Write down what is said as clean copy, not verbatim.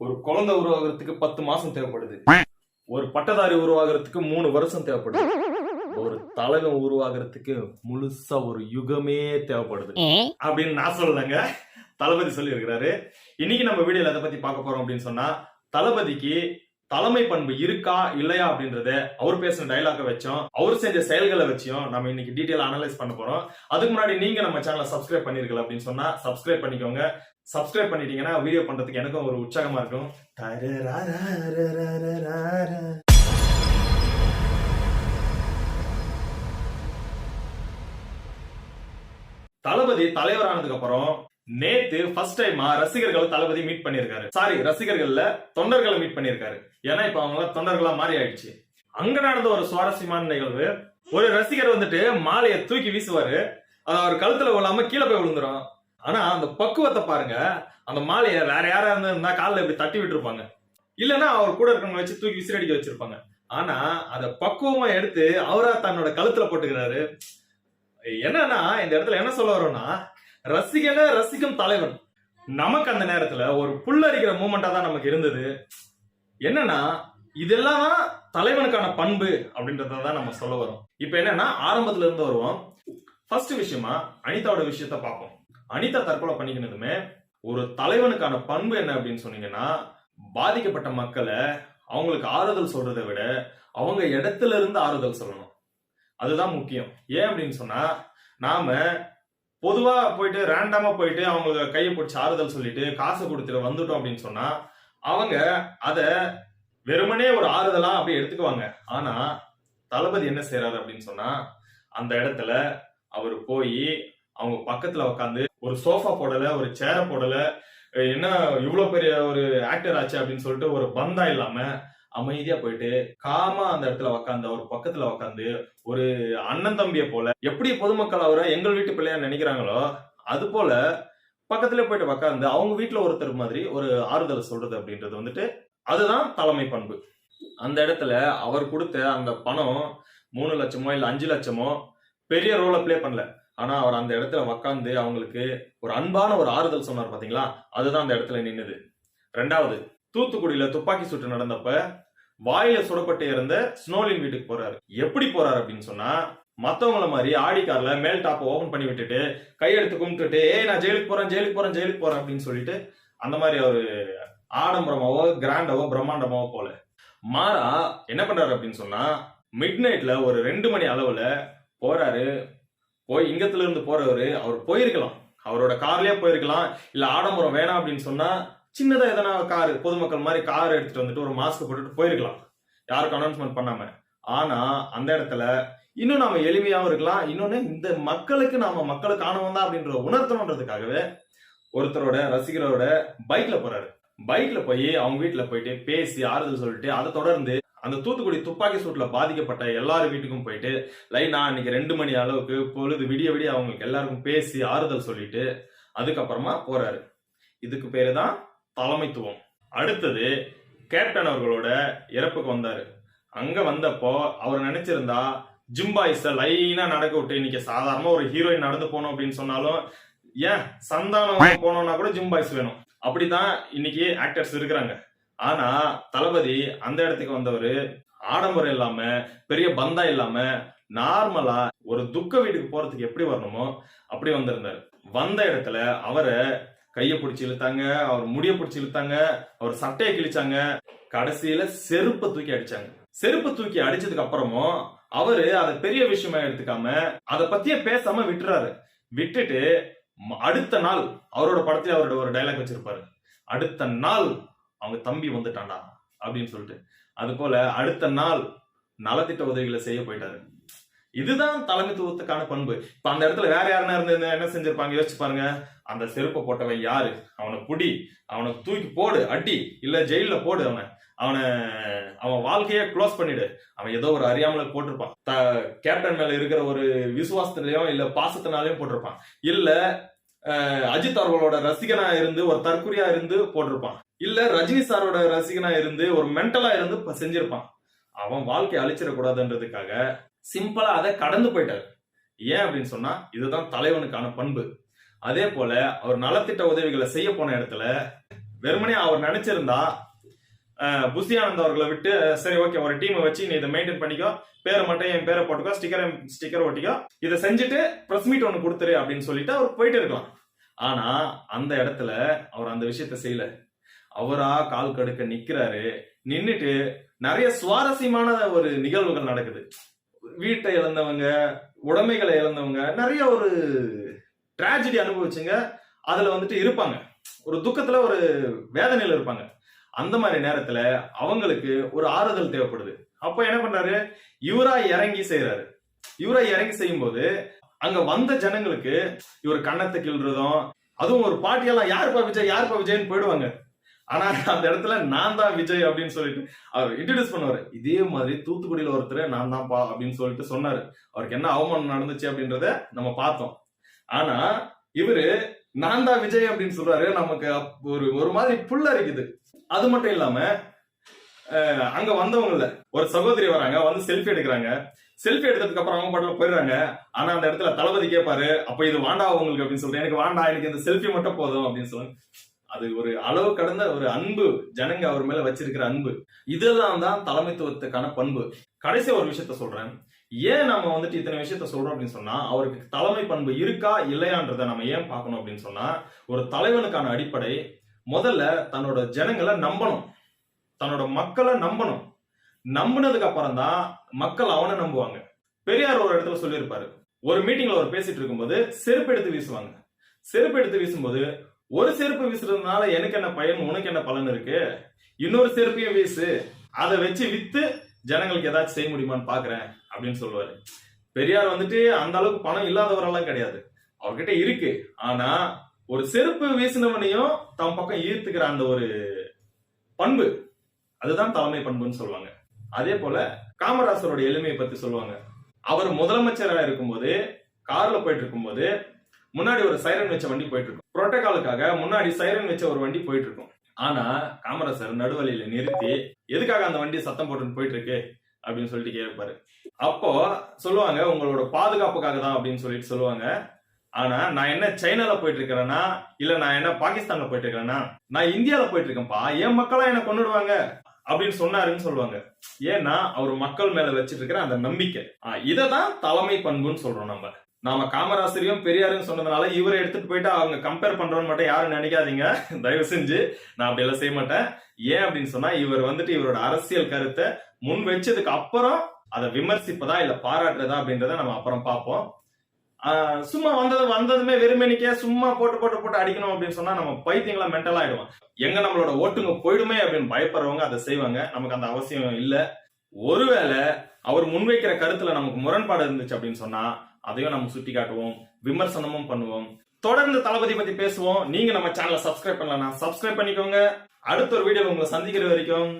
ஒரு குழந்தை உருவாகிறதுக்கு 10 மாசம் தேவைப்படுது. ஒரு பட்டதாரி உருவாகிறதுக்கு 3 வருஷம் தேவைப்படுது. ஒரு தலைவன் உருவாகிறதுக்கு முழுசா ஒரு யுகமே தேவைப்படுது அப்படின்னு நான் சொல்லலங்க, தளபதி சொல்லி இருக்கிறாரு. இன்னைக்கு நம்ம வீடியோல அதை பத்தி பார்க்க போறோம் அப்படின்னு சொன்னா, தளபதிக்கு தலைமை பண்பு இருக்கா இல்லையா அப்படின்றத அவர் பேசின டைலாக வச்சோம், அவர் செஞ்ச செயல்களை வச்சியும் நம்ம இன்னைக்கு டீடைல் அனலைஸ் பண்ண போறோம். அதுக்கு முன்னாடி நீங்க நம்ம சேனலை சப்ஸ்கிரைப் பண்ணிருக்கல அப்படின்னு சொன்னா சப்ஸ்கிரைப் பண்ணிக்கோங்க. சப்ஸ்கிரைப் பண்ணிட்டீங்கன்னா வீடியோ பண்றதுக்கு எனக்கும் ஒரு உற்சாகமா இருக்கும். தளபதி தலைவர் ஆனதுக்கு அப்புறம் நேத்து ஃபர்ஸ்ட் டைமா ரசிகர்கள் தளபதி மீட் பண்ணிருக்காரு. சாரி, ரசிகர்கள்ல தொண்டர்களை மீட் பண்ணிருக்காரு. ஏன்னா இப்ப அவங்க தொண்டர்களா மாறி ஆயிடுச்சு. அங்க நடந்த ஒரு சுவாரஸ்யமான நிகழ்வு, ஒரு ரசிகர் வந்துட்டு மாலையை தூக்கி வீசுவாரு, அது அவர் கழுத்துல விழாம கீழே போய் விழுந்துரும். ஆனா அந்த பக்குவத்தை பாருங்க, அந்த மாலையை வேற யாரா இருந்தா காலில் இப்படி தட்டி விட்டுருப்பாங்க, இல்லைன்னா அவர் கூட இருக்கவங்க வச்சு தூக்கி விசிறடிக்க வச்சிருப்பாங்க. ஆனா அத பக்குவமா எடுத்து அவரா தன்னோட கழுத்துல போட்டுக்கிறாரு. என்னன்னா இந்த இடத்துல என்ன சொல்ல வரோம்னா, ரசிகன ரசிக்கும் தலைவன். நமக்கு அந்த நேரத்துல ஒரு புல்லரிக்கிற மூமெண்டா தான் நமக்கு இருந்தது. என்னன்னா இதெல்லாம் தலைவனுக்கான பண்பு அப்படின்றதான் நம்ம சொல்ல வரோம். இப்ப என்னன்னா ஆரம்பத்துல இருந்து வருவோம். ஃபர்ஸ்ட் விஷயமா அனிதாவோட விஷயத்த பார்ப்போம். அனிதா தற்கொலை பண்ணிக்கினதுமே ஒரு தலைவனுக்கான பண்பு என்ன அப்படின்னு சொன்னீங்கன்னா, பாதிக்கப்பட்ட மக்களை அவங்களுக்கு ஆறுதல் சொல்றதை விட அவங்க இடத்துல இருந்து ஆறுதல் சொல்லணும். அதுதான் முக்கியம். ஏன் அப்படின்னு சொன்னா, நாம பொதுவா போயிட்டு ரேண்டமா போயிட்டு அவங்க கையை பிடிச்சி ஆறுதல் சொல்லிட்டு காசு கொடுத்துட்டு வந்துட்டோம் அப்படின்னு சொன்னா, அவங்க அத வெறுமனே ஒரு ஆறுதலா அப்படி எடுத்துக்குவாங்க. ஆனா தளபதி என்ன செய்யறாரு அப்படின்னு சொன்னா, அந்த இடத்துல அவர் போய் அவங்க பக்கத்துல உட்காந்து ஒரு சோஃபா போடல, ஒரு சேர போடல, என்ன இவ்வளவு பெரிய ஒரு ஆக்டர் ஆச்சு அப்படின்னு சொல்லிட்டு ஒரு பந்தா இல்லாம அமைதியா போயிட்டு காமா அந்த இடத்துல உக்காந்து அவர் பக்கத்துல உக்காந்து ஒரு அண்ணன் தம்பிய போல, எப்படி பொதுமக்கள் அவரை எங்கள் வீட்டு பிள்ளையா நினைக்கிறாங்களோ அது போல பக்கத்துல போயிட்டு உக்காந்து அவங்க வீட்டுல ஒருத்தர் மாதிரி ஒரு ஆறுதல் சொல்றது அப்படின்றது வந்துட்டு அதுதான் தலைமை பண்பு. அந்த இடத்துல அவர் கொடுத்த அந்த பணம் 3 லட்சமோ இல்ல 5 லட்சமோ பெரிய ரோலை பிளே பண்ணல. ஆனா அவர் அந்த இடத்துல உக்காந்து அவங்களுக்கு ஒரு அன்பான ஒரு ஆறுதல் சொன்னார் பாத்தீங்களா, அதுதான் அந்த இடத்துல நின்னுது. ரெண்டாவது, தூத்துக்குடியில துப்பாக்கி சூட்டு நடந்தப்ப வாயில சுடப்பட்டு இருந்த ஸ்னோலின் வீட்டுக்கு போறாரு. எப்படி போறாரு அப்படின்னு சொன்னா, மத்தவங்கள மாதிரி ஆடி கார்ல மேல் டாப் ஓபன் பண்ணி விட்டுட்டு கையெடுத்து கும்பிட்டுட்டு நான் ஜெயிலுக்கு போறேன் ஜெயிலுக்கு போறேன் ஜெயிலுக்கு போறேன் அப்படின்னு சொல்லிட்டு அந்த மாதிரி அவரு ஆடம்பரமாவோ கிராண்டாவோ பிரம்மாண்டமாவோ போல, மாறா என்ன பண்றாரு அப்படின்னு சொன்னா, மிட் நைட்ல ஒரு 2 மணி அளவுல போறாரு. போய் இங்கத்துல இருந்து போறவரு அவர் போயிருக்கலாம், அவரோட கார்லயே போயிருக்கலாம், இல்ல ஆடம்பரம் வேணாம் அப்படின்னு சொன்னா சின்னதா எதனா கார் பொதுமக்கள் மாதிரி கார் எடுத்துட்டு வந்துட்டு ஒரு மாஸ்க் போட்டுட்டு போயிருக்கலாம், யாருக்கும் அனௌன்ஸ்மெண்ட் பண்ணாம. ஆனா அந்த இடத்துல இன்னும் நாம எளிமையாவும் இருக்கலாம், இன்னொன்னு இந்த மக்களுக்கு நாம மக்களுக்கானவன் தான் அப்படின்ற உணர்த்தணுன்றதுக்காகவே ஒருத்தரோட ரசிகரோட பைக்ல போறாரு. பைக்ல போய் அவங்க வீட்டுல போயிட்டு பேசி ஆறுதல் சொல்லிட்டு அதை தொடர்ந்து அந்த தூத்துக்குடி துப்பாக்கி சூட்ல பாதிக்கப்பட்ட எல்லாரும் வீட்டுக்கும் போயிட்டு லைனா அன்னைக்கு 2 மணி அளவுக்கு பொழுது விடிய விடிய அவங்களுக்கு எல்லாருக்கும் பேசி ஆறுதல் சொல்லிட்டு அதுக்கப்புறமா போறாரு. இதுக்கு பேரு தான் தலைமைத்துவம். அடுத்தது, கேப்டன் அவர்களோட இறப்புக்கு வந்தாரு. அங்க வந்தப்போ அவர் நினைச்சிருந்தா ஜிம்பாய்ஸ லைனா நடக்க விட்டு, இன்னைக்கு சாதாரணமா ஒரு ஹீரோயின் நடந்து போனோம் அப்படின்னு சொன்னாலும், ஏன் சந்தானம் போனோம்னா கூட ஜிம்பாய்ஸ் வேணும், அப்படிதான் இன்னைக்கு ஆக்டர்ஸ் இருக்கிறாங்க. ஆனா தளபதி அந்த இடத்துக்கு வந்தவரு ஆடம்பரம் இல்லாம பெரிய பந்தா இல்லாம நார்மலா ஒரு துக்க வீட்டுக்கு போறதுக்கு எப்படி வரணுமோ அப்படி வந்திருந்தாரு. வந்த இடத்துல அவரை கைய பிடிச்சி இழுத்தாங்க, அவர் முடிய பிடிச்சி இழுத்தாங்க, அவர் சட்டையை கிழிச்சாங்க, கடைசியில செருப்பை தூக்கி அடிச்சாங்க. செருப்பு தூக்கி அடிச்சதுக்கு அப்புறமும் அவரு அதை பெரிய விஷயமா எடுத்துக்காம அதை பத்தியே பேசாம விட்டுறாரு. விட்டுட்டு அடுத்த நாள் அவரோட படத்துல அவரோட ஒரு டைலாக் வச்சிருப்பாரு, அடுத்த நாள் அவங்க தம்பி வந்துட்டான்டா அப்படின்னு சொல்லிட்டு. அது போல அடுத்த நாள் நலத்திட்ட உதவிகளை செய்ய போயிட்டாரு. இதுதான் தலைமைத்துவத்துக்கான பண்பு. இப்ப அந்த இடத்துல வேற யாருன்னா இருந்து என்ன செஞ்சிருப்பாங்க யோசிச்சு பாருங்க. அந்த செருப்பை போட்டவன் யாரு, அவனை புடி, அவனை தூக்கி போடு, அடி, இல்ல ஜெயில போடு, அவன் வாழ்க்கைய க்ளோஸ் பண்ணிடு. அவன் ஏதோ ஒரு அறியாமல போட்டிருப்பான், கேப்டன் மேல இருக்கிற ஒரு விசுவாசத்திலையும் இல்ல பாசத்தினாலையும் போட்டிருப்பான், இல்ல அஜித் அவர்களோட ரசிகனா இருந்து ஒரு தற்குறியா இருந்து போட்டிருப்பான், இல்ல ரஜினி சாரோட ரசிகனா இருந்து ஒரு மென்டலா இருந்து செஞ்சிருப்பான். அவன் வாழ்க்கையை வெறுமனே அவர் நினைச்சிருந்தா புஷி ஆனந்த் அவர்களை விட்டு சரி ஓகே ஒரு டீமை வச்சு நீ இதை மெயின்டைன் பண்ணிக்கோ, பேரை மட்டும் என் பேரை போட்டுக்கோ, ஸ்டிக்கர் ஒட்டிக்கோ, இதை செஞ்சுட்டு பிரஸ் மீட் ஒன்று கொடுத்துரு அப்படின்னு சொல்லிட்டு அவர் போயிட்டு இருக்கலாம். ஆனா அந்த இடத்துல அவர் அந்த விஷயத்த செய்யல. அவரா கால் கடுக்க நிக்கிறாரு. நின்னுட்டு நிறைய சுவாரஸ்யமான ஒரு நிகழ்வுகள் நடக்குது. வீட்டை இழந்தவங்க, உடைமைகளை இழந்தவங்க, நிறைய ஒரு டிராஜடி அனுபவிச்சுங்க அதுல வந்துட்டு இருப்பாங்க. ஒரு துக்கத்துல ஒரு வேதனையில இருப்பாங்க. அந்த மாதிரி நேரத்துல அவங்களுக்கு ஒரு ஆறுதல் தேவைப்படுது. அப்ப என்ன பண்றாரு, இவரா இறங்கி செய்யறாரு. இவரா இறங்கி செய்யும் போது அங்க வந்த ஜனங்களுக்கு இவர் கண்ணத்தை கிள்றதும், அதுவும் ஒரு பாட்டியெல்லாம் யாருப்பா விஜய் யாருப்பா விஜய்னு போயிடுவாங்க. ஆனா அந்த இடத்துல நான் தான் விஜய் அப்படின்னு சொல்லிட்டு அவர் இன்ட்ரடியூஸ் பண்ணுவாரு. இதே மாதிரி தூத்துக்குடியில ஒருத்தர் நான் தான்ப்பா அப்படின்னு சொல்லிட்டு சொன்னாரு. அவருக்கு என்ன அவமானம் நடந்துச்சு அப்படின்றத நம்ம பார்த்தோம். ஆனா இவரு நான் தான் விஜய் அப்படின்னு சொல்றாரு. நமக்கு ஒரு மாதிரி புல்லரிக்குது. அது மட்டும் இல்லாம அங்க வந்தவங்கல ஒரு சகோதரி வராங்க, வந்து செல்ஃபி எடுக்கிறாங்க. செல்ஃபி எடுத்ததுக்கு அப்புறம் அவங்க பாட்டுல போயிடுறாங்க. ஆனா அந்த இடத்துல தளபதி கேட்பாரு, அப்ப இது வாண்டா உங்களுக்கு அப்படின்னு சொல்லிட்டு, எனக்கு வாண்டா, எனக்கு இந்த செல்ஃபி மட்டும் போதும் அப்படின்னு சொல்லுங்க. அது ஒரு அளவு கடந்த ஒரு அன்பு, ஜனங்க அவர் மேல வச்சிருக்கிற அன்பு. இதெல்லாம் தான் தலைமைத்துவத்துக்கான பண்பு. கடைசி ஒரு விஷயத்த சொல்றேன். ஏன் நம்ம வந்துட்டு இத்தனை விஷயத்த சொல்றோம் அப்படின்னு சொன்னா, அவருக்கு தலைமை பண்பு இருக்கா இல்லையான்றத நம்ம ஏன் பார்க்கணும் அப்படின்னு சொன்னா, ஒரு தலைவனுக்கான அடிப்படை முதல்ல தன்னோட ஜனங்களை நம்பணும், தன்னோட மக்களை நம்பணும். நம்பினதுக்கு அப்புறம் தான் மக்கள் அவனை நம்புவாங்க. பெரியார் ஒரு இடத்துல சொல்லியிருப்பாரு, ஒரு மீட்டிங்ல அவர் பேசிட்டு இருக்கும்போது செருப்பு எடுத்து வீசுவாங்க. செருப்பு எடுத்து வீசும்போது ஒரு செருப்பு வீசுறதுனால எனக்கு என்ன பயன், உனக்கு என்ன பலன் இருக்கு, இன்னொரு செருப்பையும் வீசு, அதை வச்சு வித்து ஜனங்களுக்கு ஏதாச்சும் செய்ய முடியுமான்னு பாக்குறேன் அப்படின்னு சொல்லுவாரு. பெரியார் வந்துட்டு அந்த அளவுக்கு பணம் இல்லாதவரெல்லாம் கிடையாது, அவர்கிட்ட இருக்கு. ஆனா ஒரு செருப்பு வீசினவனையும் தம் பக்கம் ஈர்த்துக்கிற அந்த ஒரு பண்பு, அதுதான் தலைமை பண்புன்னு சொல்லுவாங்க. அதே போல காமராசரோட எளிமையை பத்தி சொல்லுவாங்க. அவர் முதலமைச்சராக இருக்கும்போது கார்ல போயிட்டு இருக்கும்போது முன்னாடி ஒரு சைரன் வச்ச வண்டி போயிட்டு இருக்கும். புரோட்டோகாலுக்காக முன்னாடி சைரன் வச்ச ஒரு வண்டி போயிட்டு இருக்கும். ஆனா காமராசர் நடுவழியில நிறுத்தி எதுக்காக அந்த வண்டி சத்தம் போட்டு போயிட்டு இருக்கு அப்படின்னு சொல்லிட்டு கேட்பாரு. அப்போ சொல்லுவாங்க, உங்களோட பாதுகாப்புக்காக தான் அப்படின்னு சொல்லிட்டு சொல்லுவாங்க. ஆனா நான் என்ன சைனால போயிட்டு இருக்கிறேன்னா, இல்ல நான் என்ன பாகிஸ்தான்ல போயிட்டு இருக்கிறேன்னா, நான் இந்தியால போயிட்டு இருக்கேன்ப்பா, என் மக்களா என்ன கொண்டுடுவாங்க அப்படின்னு சொன்னாருன்னு சொல்லுவாங்க. ஏன்னா அவர் மக்கள் மேல வச்சிட்டு இருக்கிற அந்த நம்பிக்கை. இததான் தலைமை பண்புன்னு சொல்றோம். நாம காமராசரையும் பெரியாரும் சொன்னதுனால இவரை எடுத்துட்டு போயிட்டு அவங்க கம்பேர் பண்றோம்னு மட்டும் யாரும் நினைக்காதீங்க, தயவு செஞ்சு. நான் அப்படி எல்லாம் செய்ய மாட்டேன். ஏன் அப்படின்னு சொன்னா, இவர் வந்துட்டு இவரோட அரசியல் கருத்தை முன் வச்சதுக்கு அப்புறம் அதை விமர்சிப்பதா இல்ல பாராட்டுறதா அப்படின்றத நம்ம அப்புறம் பார்ப்போம். சும்மா வந்ததுமே வெறுமேனிக்கே சும்மா போட்டு அடிக்கணும் அப்படின்னு சொன்னா நம்ம பைத்தியங்களா மென்டல் ஆயிடுவோம். எங்க நம்மளோட ஓட்டுங்க போயிடுமே அப்படின்னு பயப்படுறவங்க அதை செய்வாங்க. நமக்கு அந்த அவசியம் இல்ல. ஒருவேளை அவர் முன்வைக்கிற கருத்துல நமக்கு முரண்பாடு இருந்துச்சு அப்படின்னு சொன்னா அதையும் நம்ம சுட்டி காட்டுவோம், விமர்சனமும் பண்ணுவோம். தொடர்ந்து தளபதி பத்தி பேசுவோம். நீங்க நம்ம சேனலை சப்ஸ்கிரைப் பண்ணலன்னா சப்ஸ்கிரைப் பண்ணிக்கோங்க. அடுத்த ஒரு வீடியோல உங்களை சந்திக்கிற வரைக்கும்